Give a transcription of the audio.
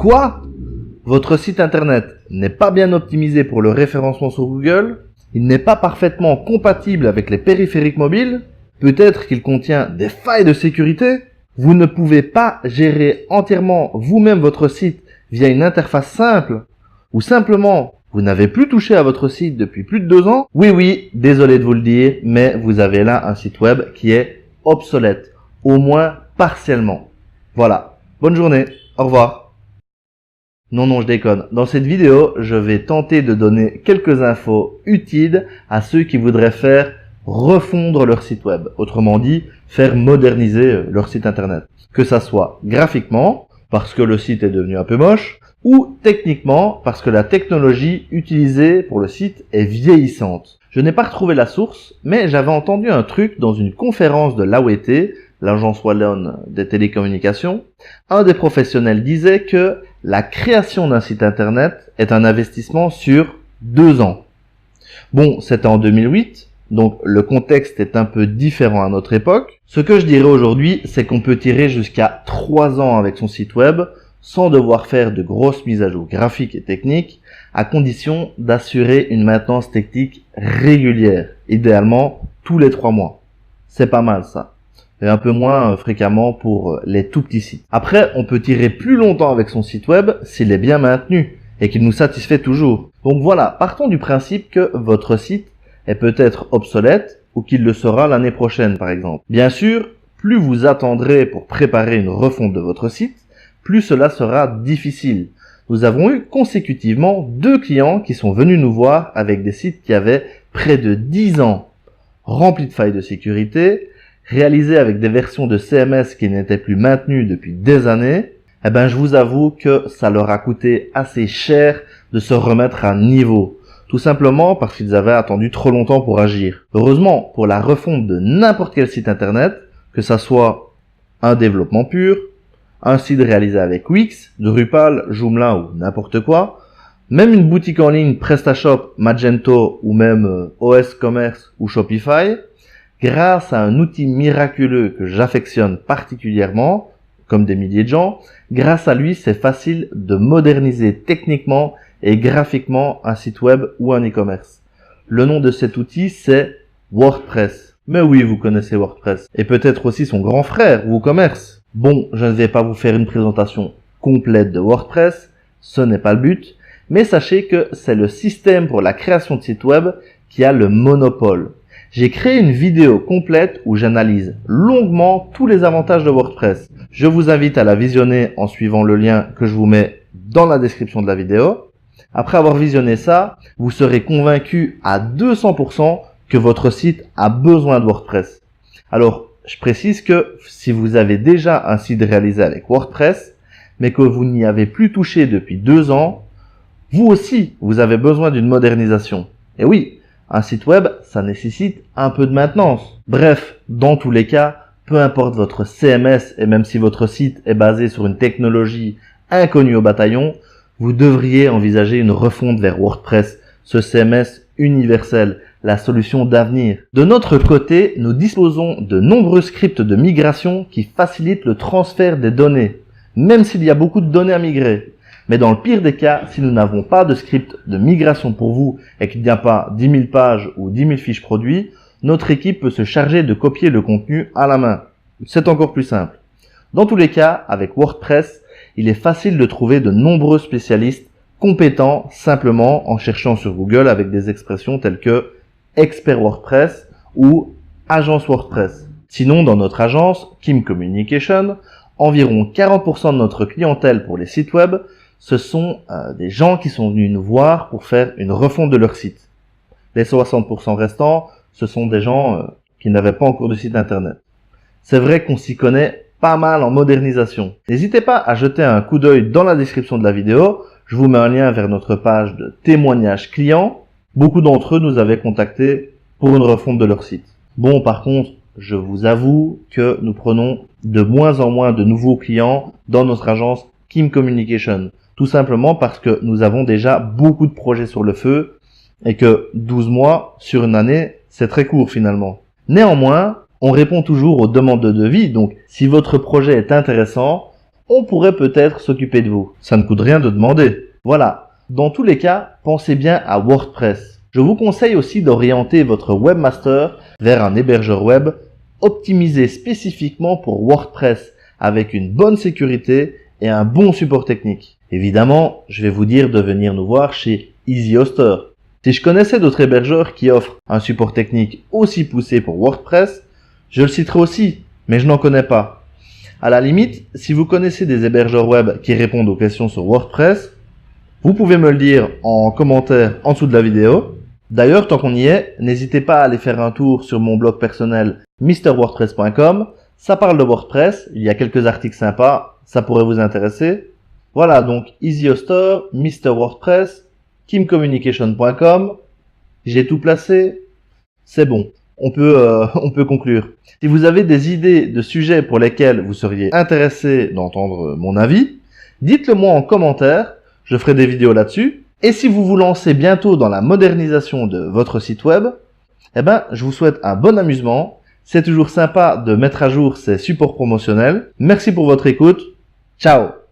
Quoi? Votre site internet n'est pas bien optimisé pour le référencement sur Google? Il n'est pas parfaitement compatible avec les périphériques mobiles? Peut-être qu'il contient des failles de sécurité? Vous ne pouvez pas gérer entièrement vous-même votre site via une interface simple? Ou simplement, vous n'avez plus touché à votre site depuis plus de 2 ans? Oui, désolé de vous le dire, mais vous avez là un site web qui est obsolète, au moins partiellement. Voilà, bonne journée, au revoir. Non, je déconne. Dans cette vidéo, je vais tenter de donner quelques infos utiles à ceux qui voudraient faire refondre leur site web. Autrement dit, faire moderniser leur site internet. Que ça soit graphiquement, parce que le site est devenu un peu moche, ou techniquement, parce que la technologie utilisée pour le site est vieillissante. Je n'ai pas retrouvé la source, mais j'avais entendu un truc dans une conférence de l'AOT, l'Agence Wallonne des télécommunications. Un des professionnels disait que la création d'un site internet est un investissement sur 2 ans. Bon, c'était en 2008, donc le contexte est un peu différent à notre époque. Ce que je dirais aujourd'hui, c'est qu'on peut tirer jusqu'à 3 ans avec son site web, sans devoir faire de grosses mises à jour graphiques et techniques, à condition d'assurer une maintenance technique régulière, idéalement tous les 3 mois. C'est pas mal ça. Et un peu moins fréquemment pour les tout petits sites. Après, on peut tirer plus longtemps avec son site web s'il est bien maintenu et qu'il nous satisfait toujours. Donc voilà, partons du principe que votre site est peut-être obsolète ou qu'il le sera l'année prochaine par exemple. Bien sûr, plus vous attendrez pour préparer une refonte de votre site, plus cela sera difficile. Nous avons eu consécutivement 2 clients qui sont venus nous voir avec des sites qui avaient près de 10 ans, remplis de failles de sécurité, réalisés avec des versions de CMS qui n'étaient plus maintenues depuis des années. Je vous avoue que ça leur a coûté assez cher de se remettre à niveau. Tout simplement parce qu'ils avaient attendu trop longtemps pour agir. Heureusement, pour la refonte de n'importe quel site internet, que ça soit un développement pur, un site réalisé avec Wix, Drupal, Joomla ou n'importe quoi, même une boutique en ligne PrestaShop, Magento ou même OS Commerce ou Shopify, grâce à un outil miraculeux que j'affectionne particulièrement, comme des milliers de gens, grâce à lui, c'est facile de moderniser techniquement et graphiquement un site web ou un e-commerce. Le nom de cet outil, c'est WordPress. Mais oui, vous connaissez WordPress. Et peut-être aussi son grand frère, WooCommerce. Bon, je ne vais pas vous faire une présentation complète de WordPress, ce n'est pas le but, mais sachez que c'est le système pour la création de sites web qui a le monopole. J'ai créé une vidéo complète où j'analyse longuement tous les avantages de WordPress. Je vous invite à la visionner en suivant le lien que je vous mets dans la description de la vidéo. Après avoir visionné ça, vous serez convaincu à 200% que votre site a besoin de WordPress. Alors, je précise que si vous avez déjà un site réalisé avec WordPress, mais que vous n'y avez plus touché depuis 2 ans, vous aussi, vous avez besoin d'une modernisation. Et oui, un site web, ça nécessite un peu de maintenance. Bref, dans tous les cas, peu importe votre CMS et même si votre site est basé sur une technologie inconnue au bataillon, vous devriez envisager une refonte vers WordPress, ce CMS universel, la solution d'avenir. De notre côté, nous disposons de nombreux scripts de migration qui facilitent le transfert des données, même s'il y a beaucoup de données à migrer. Mais dans le pire des cas, si nous n'avons pas de script de migration pour vous et qu'il n'y a pas 10 000 pages ou 10 000 fiches produits, notre équipe peut se charger de copier le contenu à la main. C'est encore plus simple. Dans tous les cas, avec WordPress, il est facile de trouver de nombreux spécialistes compétents simplement en cherchant sur Google avec des expressions telles que expert WordPress ou agence WordPress. Sinon, dans notre agence, Kim Communication, environ 40% de notre clientèle pour les sites web, ce sont des gens qui sont venus nous voir pour faire une refonte de leur site. Les 60% restants, ce sont des gens qui n'avaient pas encore de site internet. C'est vrai qu'on s'y connaît pas mal en modernisation. N'hésitez pas à jeter un coup d'œil dans la description de la vidéo. Je vous mets un lien vers notre page de témoignages clients. Beaucoup d'entre eux nous avaient contactés pour une refonte de leur site. Bon, par contre, je vous avoue que nous prenons de moins en moins de nouveaux clients dans notre agence Kim Communication. Tout simplement parce que nous avons déjà beaucoup de projets sur le feu et que 12 mois sur une année, c'est très court finalement. Néanmoins, on répond toujours aux demandes de devis, donc si votre projet est intéressant, on pourrait peut-être s'occuper de vous. Ça ne coûte rien de demander. Voilà. Dans tous les cas, pensez bien à WordPress. Je vous conseille aussi d'orienter votre webmaster vers un hébergeur web optimisé spécifiquement pour WordPress avec une bonne sécurité et un bon support technique. Évidemment, je vais vous dire de venir nous voir chez EasyHoster. Si je connaissais d'autres hébergeurs qui offrent un support technique aussi poussé pour WordPress, je le citerai aussi, mais je n'en connais pas. À la limite, si vous connaissez des hébergeurs web qui répondent aux questions sur WordPress, vous pouvez me le dire en commentaire en dessous de la vidéo. D'ailleurs, tant qu'on y est, n'hésitez pas à aller faire un tour sur mon blog personnel mrwordpress.com. Ça parle de WordPress, il y a quelques articles sympas, ça pourrait vous intéresser. Voilà, donc EasyHoster, mrwordpress, kimcommunication.com. J'ai tout placé, c'est bon. On peut conclure. Si vous avez des idées de sujets pour lesquels vous seriez intéressé d'entendre mon avis, dites-le moi en commentaire, je ferai des vidéos là-dessus. Et si vous vous lancez bientôt dans la modernisation de votre site web, je vous souhaite un bon amusement. C'est toujours sympa de mettre à jour ces supports promotionnels. Merci pour votre écoute. Ciao!